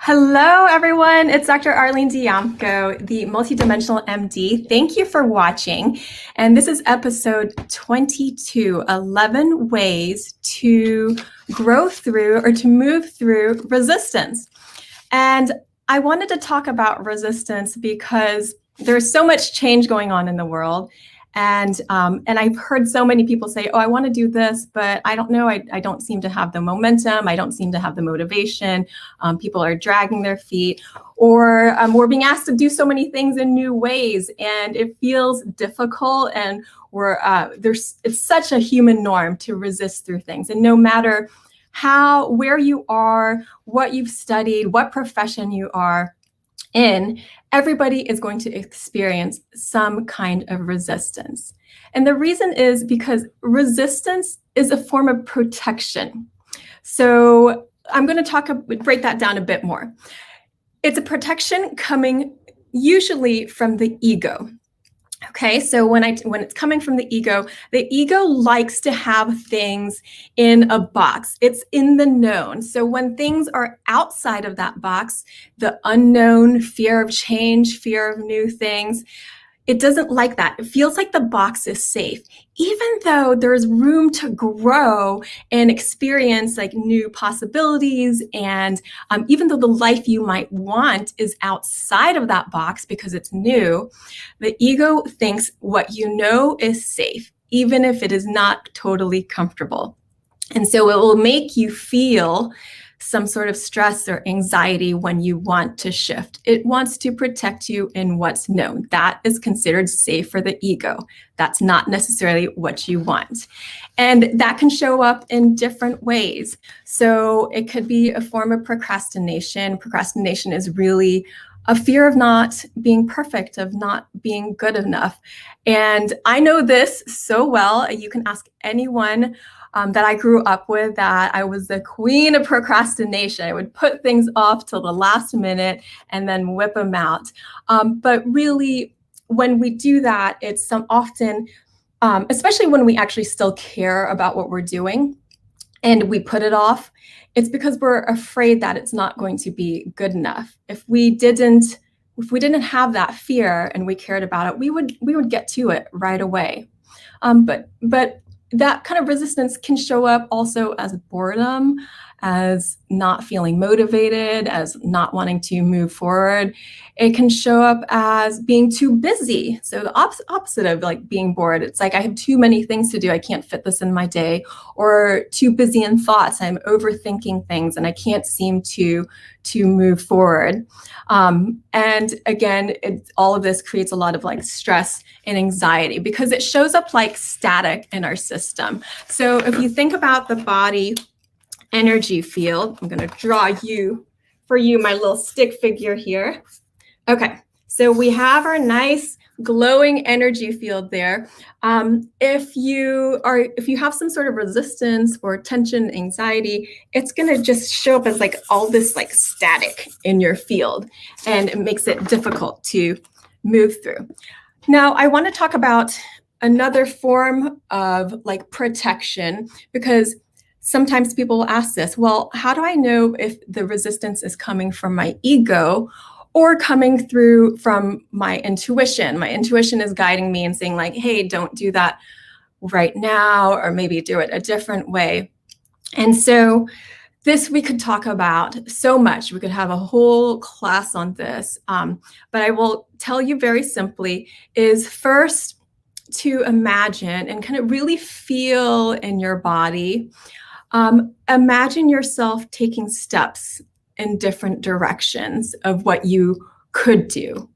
Hello, everyone. It's Dr. Arlene Dijamco, the MultiDimensional MD. Thank you for watching. And this is episode 22, 11 ways to grow through or to move through resistance. And I wanted to talk about resistance because there's so much change going on in the world. And I've heard so many people say, oh, I want to do this, but I don't know. I don't seem to have the momentum. I don't seem to have the motivation. People are dragging their feet, or we're being asked to do so many things in new ways, and it feels difficult. And it's such a human norm to resist through things. And no matter where you are, what you've studied, what profession you are in, everybody is going to experience some kind of resistance. And the reason is because resistance is a form of protection. So I'm going to break that down a bit more. It's a protection coming usually from the ego. Okay, so when it's coming from the ego likes to have things in a box. It's in the known. So when things are outside of that box, the unknown, fear of change, fear of new things, it doesn't like that. It feels like the box is safe, even though there's room to grow and experience like new possibilities. And even though the life you might want is outside of that box because it's new, the ego thinks what you know is safe, even if it is not totally comfortable. And so it will make you feel some sort of stress or anxiety when you want to shift. It wants to protect you in what's known. That is considered safe for the ego. That's not necessarily what you want. And that can show up in different ways. So it could be a form of procrastination. Procrastination is really a fear of not being perfect, of not being good enough. And I know this so well. You can ask anyone that I grew up with that I was the queen of procrastination. I would put things off till the last minute and then whip them out. But really, when we do that, it's often, especially when we actually still care about what we're doing and we put it off, it's because we're afraid that it's not going to be good enough. If we didn't have that fear and we cared about it, we would get to it right away. But that kind of resistance can show up also as boredom, as not feeling motivated, as not wanting to move forward. It can show up as being too busy. So the opposite of like being bored. It's like I have too many things to do. I can't fit this in my day. Or too busy in thoughts. I'm overthinking things and I can't seem to move forward. And again, all of this creates a lot of like stress and anxiety because it shows up like static in our system. So if you think about the body energy field, I'm going to draw for you my little stick figure here. Okay, so we have our nice glowing energy field there. If you have some sort of resistance or tension, anxiety, it's going to just show up as like all this like static in your field, and it makes it difficult to move through. Now, I want to talk about another form of like protection, because sometimes people will ask this, well, how do I know if the resistance is coming from my ego or coming through from my intuition? My intuition is guiding me and saying like, hey, don't do that right now, or maybe do it a different way. And so this we could talk about so much. We could have a whole class on this. But I will tell you very simply is first to imagine and kind of really feel in your body. Imagine yourself taking steps in different directions of what you could do.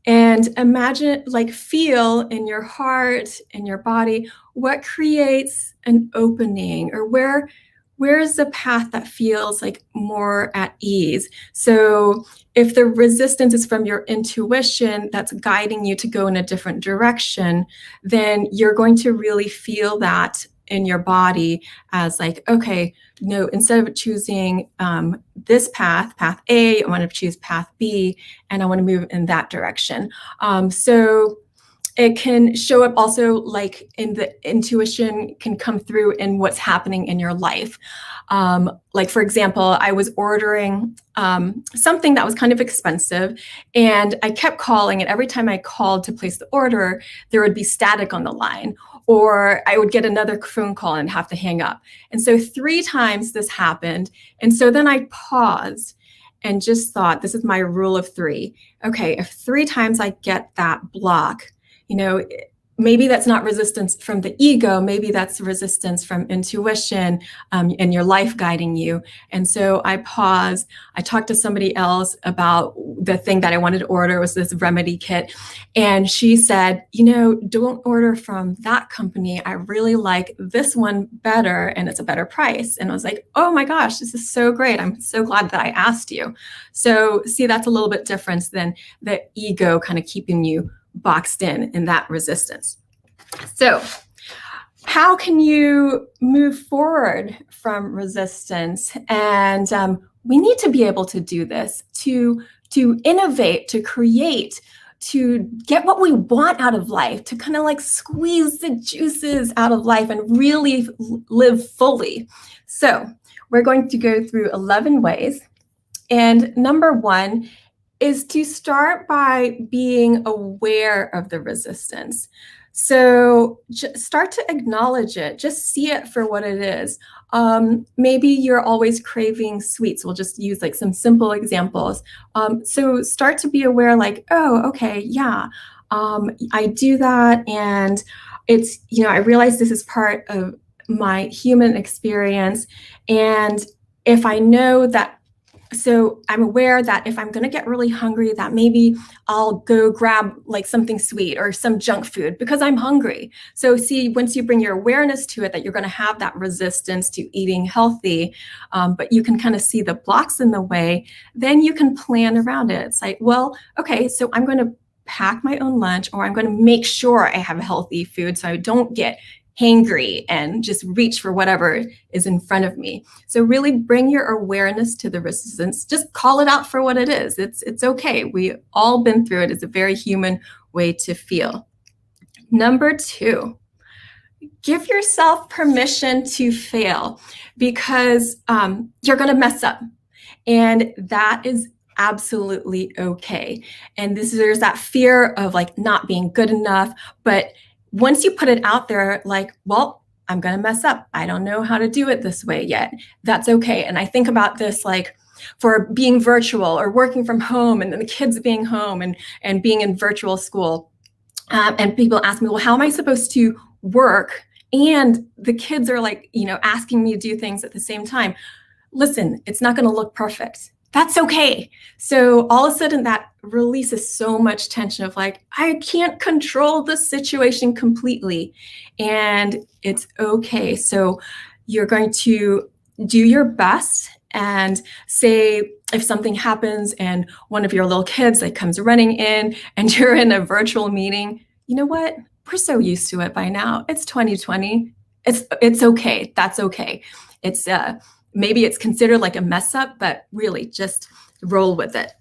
And imagine, like, feel in your heart, in your body, what creates an opening, or where's the path that feels like more at ease. So if the resistance is from your intuition that's guiding you to go in a different direction, then you're going to really feel that in your body as like, okay, no, instead of choosing this path A, I want to choose path B, and I want to move in that direction. So it can show up also like in the intuition can come through in what's happening in your life. Like, for example, I was ordering something that was kind of expensive, and I kept calling, and every time I called to place the order, there would be static on the line, or I would get another phone call and have to hang up. And so 3 times this happened. And so then I paused and just thought, this is my rule of 3. Okay, if 3 times I get that block, you know, maybe that's not resistance from the ego, maybe that's resistance from intuition and your life guiding you. And so I paused, I talked to somebody else about the thing that I wanted to order, was this remedy kit. And she said, you know, don't order from that company. I really like this one better, and it's a better price. And I was like, oh my gosh, this is so great. I'm so glad that I asked you. So see, that's a little bit different than the ego kind of keeping you boxed in that resistance. So how can you move forward from resistance? And we need to be able to do this, to innovate, to create, to get what we want out of life, to kind of like squeeze the juices out of life and really live fully. So we're going to go through 11 ways. And number 1 is to start by being aware of the resistance. So start to acknowledge it, just see it for what it is. Maybe you're always craving sweets. We'll just use like some simple examples. So start to be aware, like, oh, okay, yeah, I do that. And it's, you know, I realize this is part of my human experience. And if I know that, so I'm aware that if I'm going to get really hungry, that maybe I'll go grab like something sweet or some junk food because I'm hungry. So see, once you bring your awareness to it, that you're going to have that resistance to eating healthy, but you can kind of see the blocks in the way, then you can plan around it. It's like, well, okay, so I'm going to pack my own lunch, or I'm going to make sure I have healthy food so I don't get hangry and just reach for whatever is in front of me. So really bring your awareness to the resistance. Just call it out for what it is. It's okay. We all been through it. It's a very human way to feel. Number 2, give yourself permission to fail, because you're going to mess up, and that is absolutely okay. And there's that fear of like not being good enough, but once you put it out there, like, well, I'm going to mess up. I don't know how to do it this way yet. That's okay. And I think about this like for being virtual or working from home, and then the kids being home and being in virtual school. And people ask me, well, how am I supposed to work? And the kids are like, you know, asking me to do things at the same time. Listen, it's not going to look perfect. That's okay. So all of a sudden that releases so much tension of like, I can't control the situation completely, and it's okay. So you're going to do your best, and say if something happens and one of your little kids like comes running in and you're in a virtual meeting, you know what? We're so used to it by now. It's 2020. It's okay. That's okay. It's maybe it's considered like a mess up, but really just roll with it.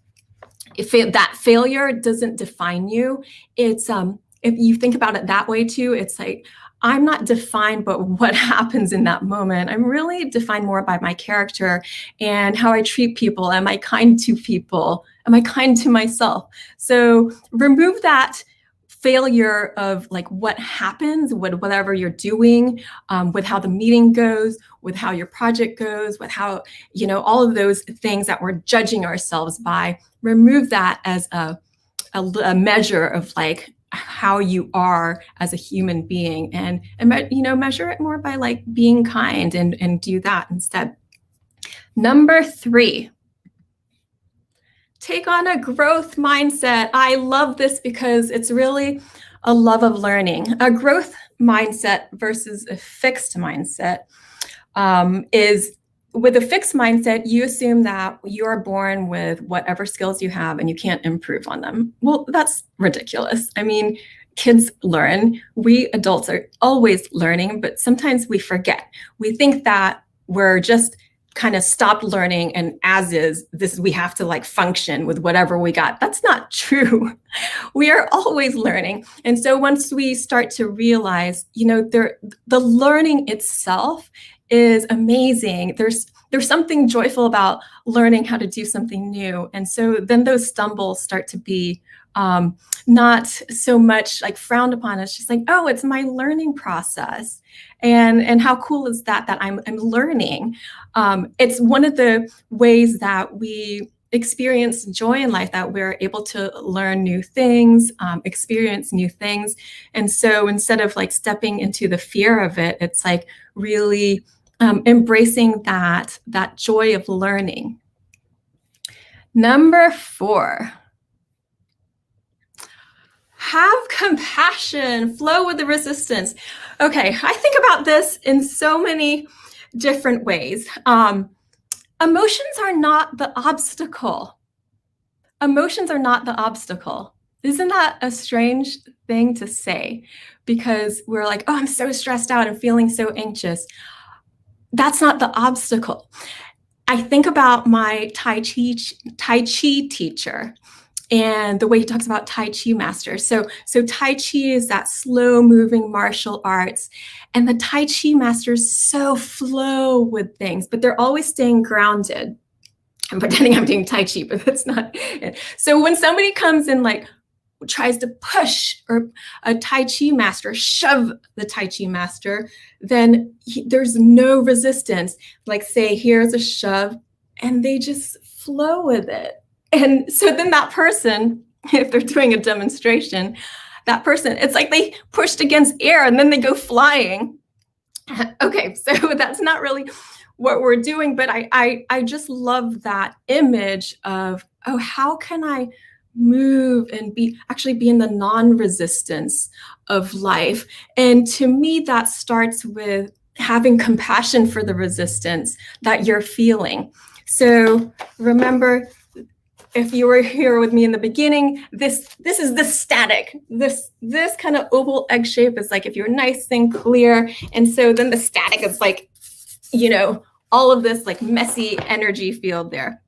If that failure doesn't define you, it's if you think about it that way too, it's like, I'm not defined by what happens in that moment. I'm really defined more by my character and how I treat people. Am I kind to people? Am I kind to myself? So remove that failure of like what happens with whatever you're doing, with how the meeting goes, with how your project goes, with how, you know, all of those things that we're judging ourselves by. Remove that as a measure of like how you are as a human being, and you know, measure it more by like being kind, and do that instead. Number 3. Take on a growth mindset. I love this because it's really a love of learning. A growth mindset versus a fixed mindset is, with a fixed mindset, you assume that you are born with whatever skills you have and you can't improve on them. Well, that's ridiculous. I mean, kids learn. We adults are always learning, but sometimes we forget. We think that we're just kind of stopped learning, and as is, we have to like function with whatever we got. That's not true. We are always learning. And so once we start to realize, the learning itself is amazing. There's something joyful about learning how to do something new. And so then those stumbles start to be not so much like frowned upon. It's just like, oh, it's my learning process. And how cool is that I'm learning. It's one of the ways that we experience joy in life, that we're able to learn new things, experience new things. And so instead of like stepping into the fear of it, it's like really embracing that joy of learning. Number 4, have compassion, flow with the resistance. Okay, I think about this in so many different ways. Emotions are not the obstacle. Emotions are not the obstacle. Isn't that a strange thing to say? Because we're like, oh, I'm so stressed out and feeling so anxious. That's not the obstacle. I think about my Tai Chi teacher and the way he talks about Tai Chi masters. So Tai Chi is that slow moving martial arts, and the Tai Chi masters so flow with things, but they're always staying grounded. I'm pretending I'm doing Tai Chi, but that's not it. So when somebody comes in like tries to push, or a Tai Chi master shove the Tai Chi master, then there's no resistance. Like say, here's a shove, and they just flow with it. And so then that person, if they're doing a demonstration, that person, it's like they pushed against air and then they go flying. Okay, so that's not really what we're doing, but I just love that image of, oh, how can I move and actually be in the non-resistance of life? And to me, that starts with having compassion for the resistance that you're feeling. So remember, if you were here with me in the beginning, this is the static. This kind of oval egg shape is like if you're nice and clear. And so then the static is like, all of this like messy energy field there.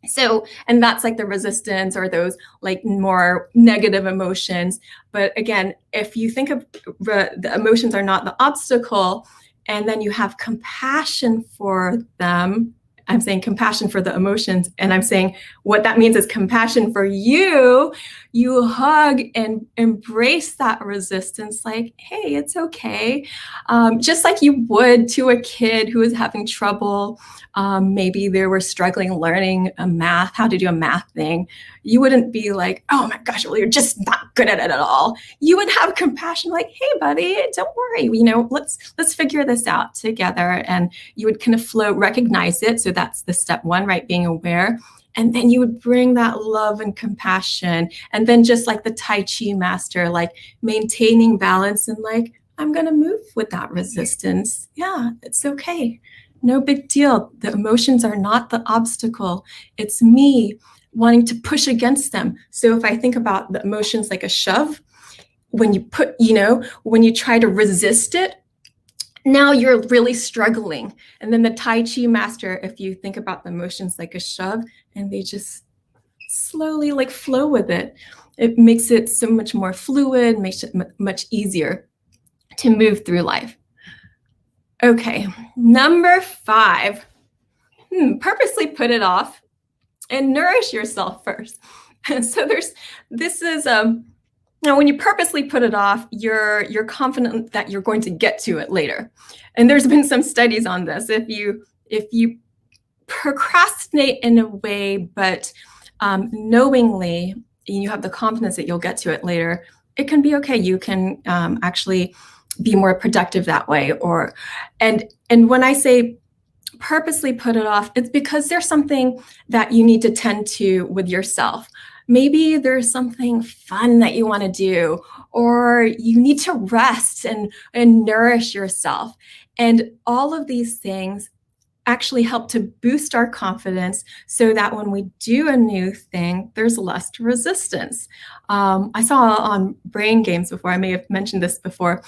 So, and that's like the resistance or those like more negative emotions. But again, if you think of the emotions are not the obstacle, and then you have compassion for them, I'm saying compassion for the emotions, and I'm saying what that means is compassion for you. You hug and embrace that resistance like, hey, it's okay. Just like you would to a kid who is having trouble. Maybe they were struggling learning how to do a math thing. You wouldn't be like, oh my gosh, well, you're just not good at it at all. You would have compassion like, hey, buddy, don't worry. Let's figure this out together. And you would kind of flow, recognize it. So that's the step 1, right? Being aware. And then you would bring that love and compassion. And then just like the Tai Chi master, like maintaining balance and like, I'm going to move with that resistance. Yeah, it's okay. No big deal. The emotions are not the obstacle. It's me wanting to push against them. So if I think about the emotions like a shove, when you try to resist it, now you're really struggling. And then the Tai Chi master, if you think about the emotions like a shove, and they just slowly like flow with it, it makes it so much more fluid, makes it much easier to move through life. Okay, number 5, purposely put it off and nourish yourself first. So now when you purposely put it off, you're confident that you're going to get to it later. And there's been some studies on this. If you procrastinate in a way, but knowingly, and you have the confidence that you'll get to it later, it can be okay. You can actually be more productive that way. And when I say purposely put it off, it's because there's something that you need to tend to with yourself. Maybe there's something fun that you want to do, or you need to rest and nourish yourself. And all of these things actually help to boost our confidence so that when we do a new thing, there's less resistance. I saw on Brain Games before, I may have mentioned this before,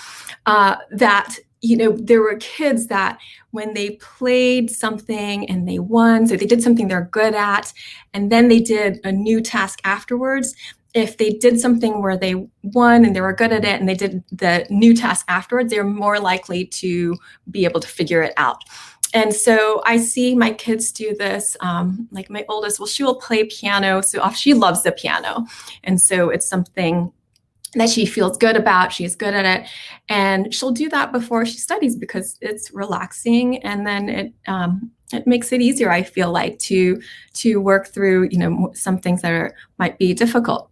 that there were kids that when they played something and they won, so they did something they're good at, and then they did a new task afterwards, if they did something where they won and they were good at it and they did the new task afterwards, they're more likely to be able to figure it out. And so I see my kids do this, like my oldest, well, she will play piano. So she loves the piano. And so it's something that she feels good about. She's good at it. And she'll do that before she studies because it's relaxing. And then it makes it easier, I feel like, to work through, some things that might be difficult.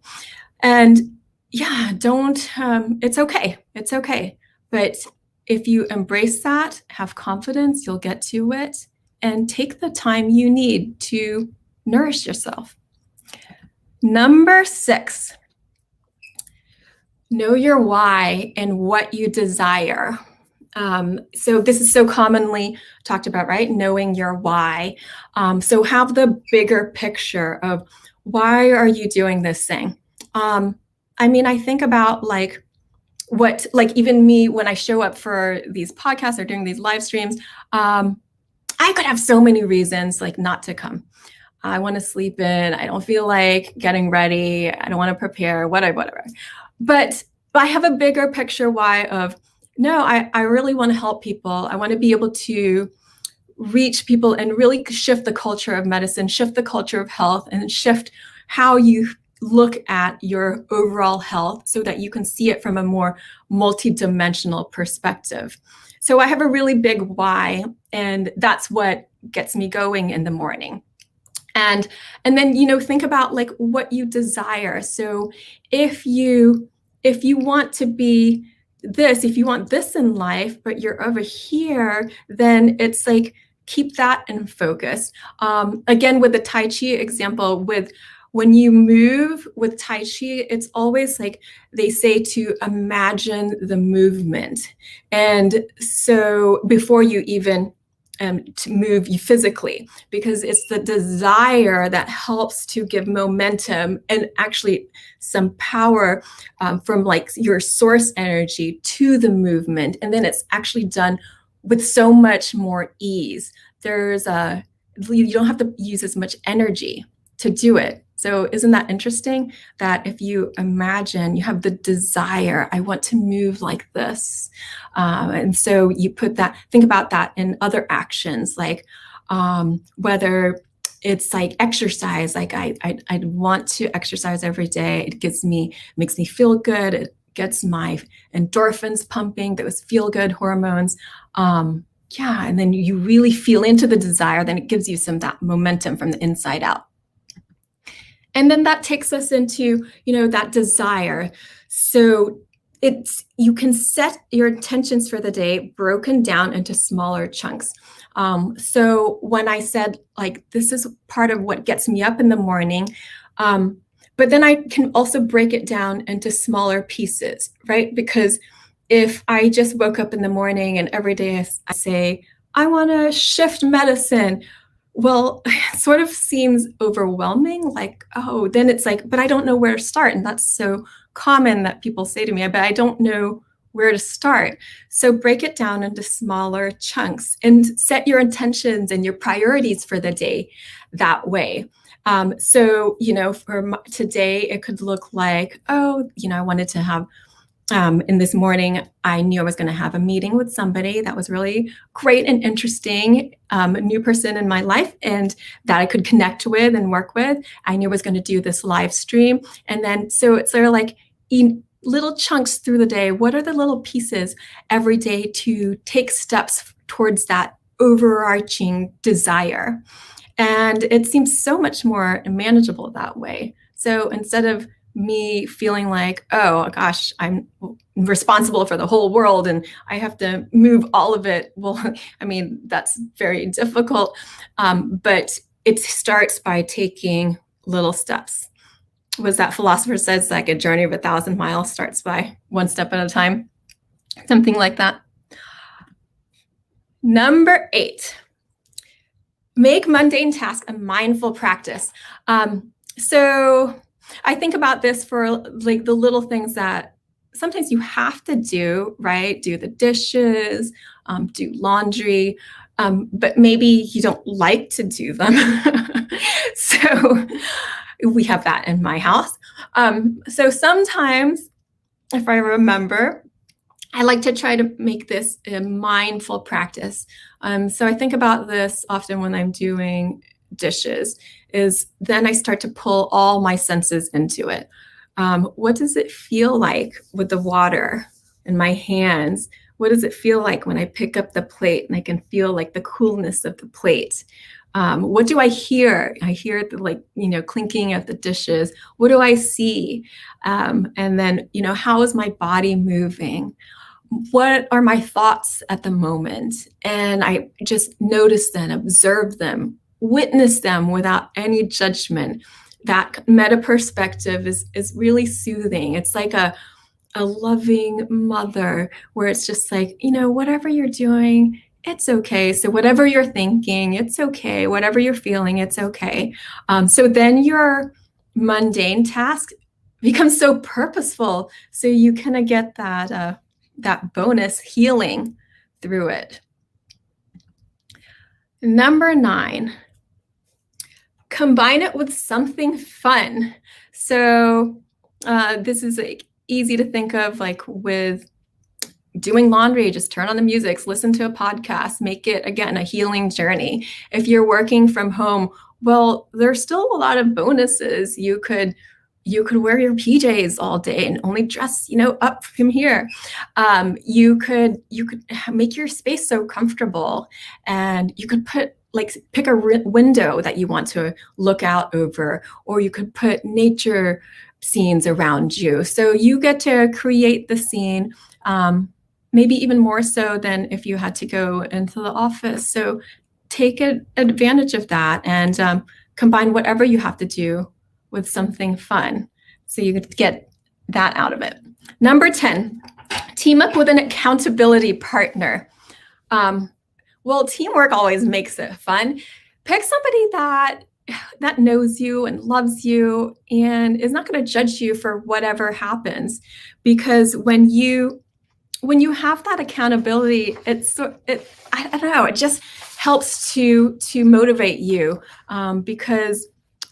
And yeah, it's okay. It's okay. But if you embrace that, have confidence, you'll get to it, and take the time you need to nourish yourself. Number 6, know your why and what you desire. So this is so commonly talked about, right? Knowing your why. So have the bigger picture of why are you doing this thing? I think about even me when I show up for these podcasts or doing these live streams, I could have so many reasons not to come. I want to sleep in. I don't feel like getting ready. I don't want to prepare, whatever. But I have a bigger picture why of, no, I really want to help people. I want to be able to reach people and really shift the culture of medicine, shift the culture of health, and shift how you look at your overall health so that you can see it from a more multidimensional perspective. So I have a really big why, and that's what gets me going in the morning. And then, think about what you desire. So if you want to be this, if you want this in life, but you're over here, then it's keep that in focus. Again, with the Tai Chi example, when you move with Tai Chi, it's always they say to imagine the movement. And so before you even to move you physically, because it's the desire that helps to give momentum and actually some power from your source energy to the movement. And then it's actually done with so much more ease. You don't have to use as much energy to do it. So isn't that interesting that if you imagine, you have the desire, I want to move like this. And so you think about that in other actions, whether it's exercise, I want to exercise every day. It makes me feel good. It gets my endorphins pumping, those feel good hormones. And then you really feel into the desire, then it gives you that momentum from the inside out. And then that takes us into, that desire. So you can set your intentions for the day broken down into smaller chunks. So when I said this is part of what gets me up in the morning, but then I can also break it down into smaller pieces, right? Because if I just woke up in the morning and every day I say, I want to shift medicine, well, it sort of seems overwhelming, then it's but I don't know where to start. And that's so common that people say to me, but I don't know where to start. So break it down into smaller chunks and set your intentions and your priorities for the day that way. So, for today, it could look I wanted to have in this morning, I knew I was going to have a meeting with somebody that was really great and interesting, a new person in my life, and that I could connect with and work with. I knew I was going to do this live stream. And then, so it's sort of little chunks through the day. What are the little pieces every day to take steps towards that overarching desire? And it seems so much more manageable that way. So instead of me feeling oh gosh, I'm responsible for the whole world and I have to move all of it. Well, that's very difficult. But it starts by taking little steps. Was that philosopher says a journey of 1,000 miles starts by one step at a time, something like that. Number 8, make mundane tasks a mindful practice. So I think about this for the little things that sometimes you have to do, right? Do the dishes, do laundry, but maybe you don't like to do them. So we have that in my house. So sometimes, if I remember, I like to try to make this a mindful practice. So I think about this often when I'm doing dishes, is then I start to pull all my senses into it. What does it feel like with the water in my hands? What does it feel like when I pick up the plate and I can feel like the coolness of the plate? What do I hear? I hear the clinking of the dishes. What do I see? And then, how is my body moving? What are my thoughts at the moment? And I just notice them, observe them, witness them without any judgment. That meta perspective is really soothing. It's like a loving mother where it's just like, whatever you're doing, it's okay. So whatever you're thinking, it's okay. Whatever you're feeling, it's okay. So then your mundane task becomes so purposeful. So you kind of get that bonus healing through it. Number 9, combine it with something fun. So this is easy to think of, like with doing laundry. Just turn on the music, listen to a podcast, make it, again, a healing journey. If you're working from home, well, there's still a lot of bonuses. You could wear your PJs all day and only dress, up from here. You could make your space so comfortable, and you could pick a window that you want to look out over, or you could put nature scenes around you. So you get to create the scene, maybe even more so than if you had to go into the office. So take advantage of that and combine whatever you have to do with something fun, so you could get that out of it. Number 10, team up with an accountability partner. Well, teamwork always makes it fun. Pick somebody that knows you and loves you and is not going to judge you for whatever happens, because when you have that accountability, I don't know, it just helps to motivate you, because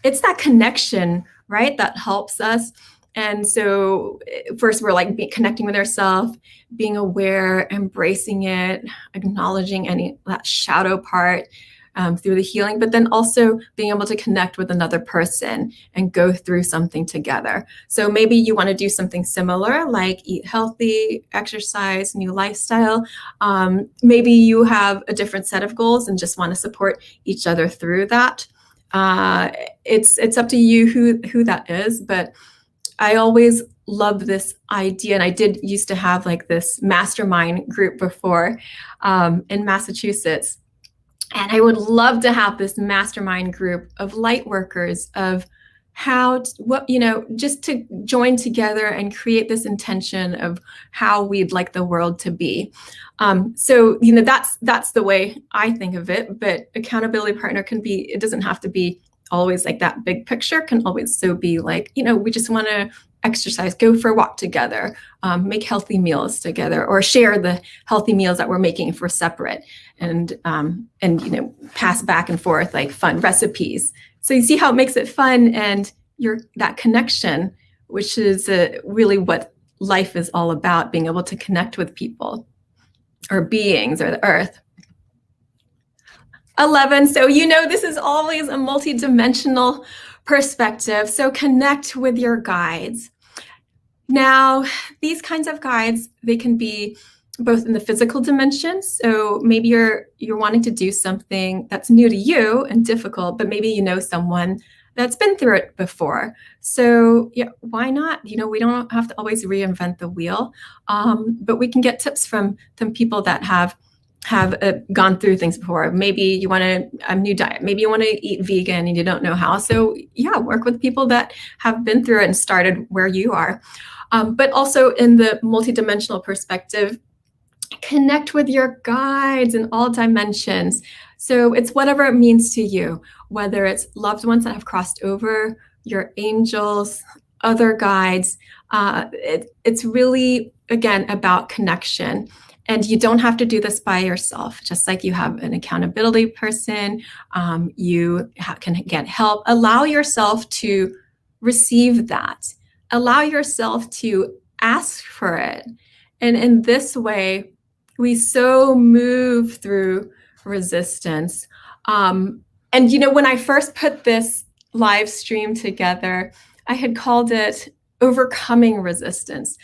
it's that connection, right, that helps us. And so first we're connecting with ourselves, being aware, embracing it, acknowledging that shadow part through the healing, but then also being able to connect with another person and go through something together. So maybe you want to do something similar, like eat healthy, exercise, new lifestyle. Maybe you have a different set of goals and just want to support each other through that. It's up to you who that is, but I always love this idea, and I did used to have this mastermind group before in Massachusetts, and I would love to have this mastermind group of light workers of just to join together and create this intention of how we'd like the world to be. So that's the way I think of it. But accountability partner it doesn't have to be always that big picture. Can always so be we just want to exercise, go for a walk together, make healthy meals together, or share the healthy meals that we're making if we're separate, and pass back and forth fun recipes. So you see how it makes it fun, and that connection, which is really what life is all about, being able to connect with people or beings or the earth. 11, so this is always a multidimensional perspective. So connect with your guides. Now, these kinds of guides, they can be both in the physical dimension. So maybe you're wanting to do something that's new to you and difficult, but maybe someone that's been through it before. So yeah, why not? We don't have to always reinvent the wheel, but we can get tips from people that have gone through things before. Maybe you want a new diet. Maybe you want to eat vegan and you don't know how. So yeah, work with people that have been through it and started where you are. But also in the multidimensional perspective, connect with your guides in all dimensions. So it's whatever it means to you, whether it's loved ones that have crossed over, your angels, other guides. It's really, again, about connection. And you don't have to do this by yourself. Just like you have an accountability person, you can get help. Allow yourself to receive that. Allow yourself to ask for it. And in this way, we so move through resistance. And when I first put this live stream together, I had called it Overcoming Resistance.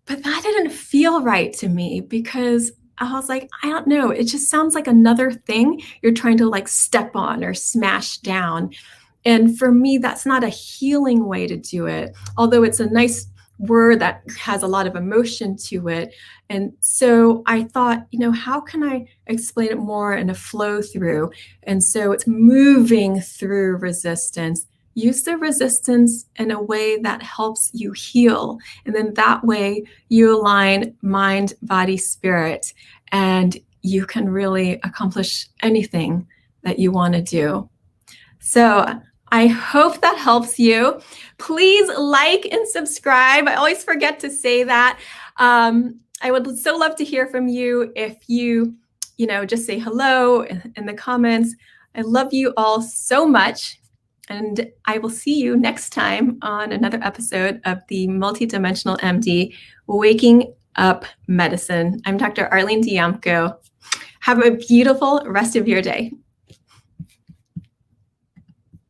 But that didn't feel right to me because I was like, I don't know. It just sounds like another thing you're trying to like step on or smash down. And for me, that's not a healing way to do it, although it's a nice word that has a lot of emotion to it. And so I thought, how can I explain it more in a flow through? And so it's moving through resistance. Use the resistance in a way that helps you heal. And then that way you align mind, body, spirit, and you can really accomplish anything that you want to do. So I hope that helps you. Please like and subscribe. I always forget to say that. I would so love to hear from you. If you just say hello in the comments. I love you all so much. And I will see you next time on another episode of the MultiDimensional MD Waking Up Medicine. I'm Dr. Arlene Dijamco. Have a beautiful rest of your day.